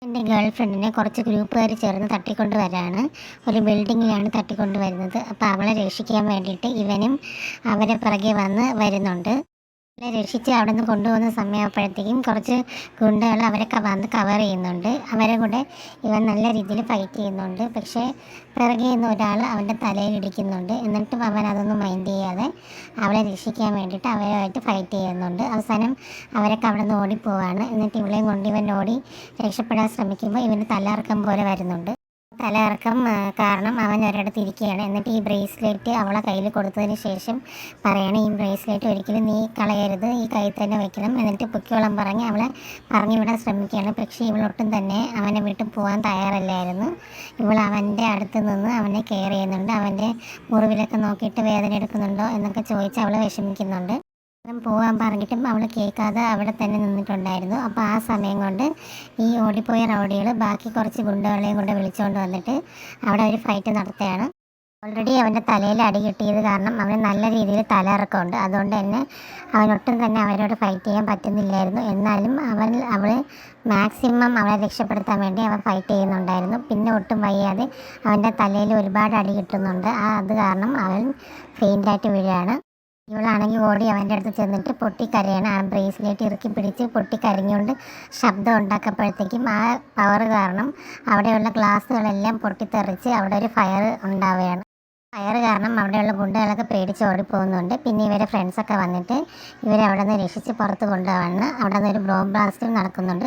എൻ്റെ ഗേൾ ഫ്രണ്ടിനെ കുറച്ച് ഗ്രൂപ്പുകാർ ചേർന്ന് തട്ടിക്കൊണ്ട് ഒരു ബിൽഡിങ്ങിലാണ് തട്ടിക്കൊണ്ട് വരുന്നത്. അപ്പോൾ അവളെ രക്ഷിക്കാൻ വേണ്ടിയിട്ട് ഇവനും അവരെ പിറകെ വരുന്നുണ്ട്. അവളെ രക്ഷിച്ച് അവിടെ നിന്ന് കൊണ്ടുപോകുന്ന സമയമായപ്പോഴത്തേക്കും കുറച്ച് ഗുണ്ടകൾ അവരൊക്കെ വന്ന് കവർ ചെയ്യുന്നുണ്ട്. അവരെ കൂടെ ഇവൻ നല്ല രീതിയിൽ ഫൈറ്റ് ചെയ്യുന്നുണ്ട്. പക്ഷേ പിറകെ നിന്ന് ഒരാൾ അവൻ്റെ തലയിൽ ഇടിക്കുന്നുണ്ട്. എന്നിട്ടും അവൻ അതൊന്നും മൈൻഡ് ചെയ്യാതെ അവളെ രക്ഷിക്കാൻ വേണ്ടിയിട്ട് അവരുമായിട്ട് ഫൈറ്റ് ചെയ്യുന്നുണ്ട്. അവസാനം അവരൊക്കെ അവിടെ നിന്ന് ഓടിപ്പോവാണ്. എന്നിട്ട് ഇവളെയും കൊണ്ട് ഇവൻ ഓടി രക്ഷപ്പെടാൻ ശ്രമിക്കുമ്പോൾ ഇവന് തലകറക്കം പോലെ വരുന്നുണ്ട്. തലകറക്കം കാരണം അവൻ ഒരിടത്ത് ഇരിക്കുകയാണ്. എന്നിട്ട് ഈ ബ്രേസ്ലെറ്റ് അവളെ കയ്യിൽ കൊടുത്തതിന് ശേഷം പറയണം, ഈ ബ്രേസ്ലെറ്റ് ഒരിക്കലും നീ കളയരുത്, ഈ കയ്യിൽ തന്നെ വെക്കണം. എന്നിട്ട് പൊക്കിയോളം പറഞ്ഞ് അവളെ പറഞ്ഞു വിടാൻ ശ്രമിക്കുകയാണ്. പക്ഷേ ഇവളൊട്ടും തന്നെ അവനെ വിട്ട് പോകാൻ തയ്യാറല്ലായിരുന്നു. ഇവൾ അവൻ്റെ അടുത്ത് നിന്ന് അവനെ കെയർ ചെയ്യുന്നുണ്ട്. അവൻ്റെ മുറിവിലൊക്കെ നോക്കിയിട്ട് വേദന എടുക്കുന്നുണ്ടോ എന്നൊക്കെ ചോദിച്ച് അവളെ വിഷമിക്കുന്നുണ്ട്. പോകാൻ പറഞ്ഞിട്ടും അവൾ കേൾക്കാതെ അവിടെ തന്നെ നിന്നിട്ടുണ്ടായിരുന്നു. അപ്പോൾ ആ സമയം കൊണ്ട് ഈ ഓടിപ്പോയ റൗഡികൾ ബാക്കി കുറച്ച് ഗുണ്ടകളെയും കൊണ്ട് വിളിച്ചുകൊണ്ട് വന്നിട്ട് അവിടെ ഒരു ഫൈറ്റ് നടത്തുകയാണ്. ഓൾറെഡി അവൻ്റെ തലയിൽ അടി കിട്ടിയത് കാരണം അവന് നല്ല രീതിയിൽ തലയിറക്കമുണ്ട്. അതുകൊണ്ട് തന്നെ അവനൊട്ടും തന്നെ അവരോട് ഫൈറ്റ് ചെയ്യാൻ പറ്റുന്നില്ലായിരുന്നു. എന്നാലും അവൾ മാക്സിമം അവളെ രക്ഷപ്പെടുത്താൻ വേണ്ടി അവൻ ഫൈറ്റ് ചെയ്യുന്നുണ്ടായിരുന്നു. പിന്നെ ഒട്ടും വയ്യാതെ അവൻ്റെ തലയിൽ ഒരുപാട് അടി കിട്ടുന്നുണ്ട്. അത് കാരണം അവൻ ഫെയിൻ്റായിട്ട് വീഴുകയാണ്. ഇവളാണെങ്കിൽ ഓടി അവൻ്റെ അടുത്ത് ചെന്നിട്ട് പൊട്ടിക്കരയാണ്. ആ ബ്രേസ്ലെറ്റ് ഇറുക്കി പിടിച്ച് പൊട്ടിക്കരഞ്ഞുകൊണ്ട് ശബ്ദം ഉണ്ടാക്കപ്പോഴത്തേക്കും ആ പവർ കാരണം അവിടെയുള്ള ഗ്ലാസ്സുകളെല്ലാം പൊട്ടിത്തെറിച്ച് അവിടെ ഒരു ഫയർ ഉണ്ടാവുകയാണ്. ഫയർ കാരണം അവിടെയുള്ള ഗുണ്ടകളൊക്കെ പേടിച്ച് ഓടിപ്പോകുന്നുണ്ട്. പിന്നെ ഇവരെ ഫ്രണ്ട്സൊക്കെ വന്നിട്ട് ഇവരെ അവിടെ നിന്ന് രക്ഷിച്ച് പുറത്ത് കൊണ്ടുപോകാണ്. അവിടെ നിന്ന് ഒരു ബോംബ് ബ്ലാസ്റ്റും നടക്കുന്നുണ്ട്.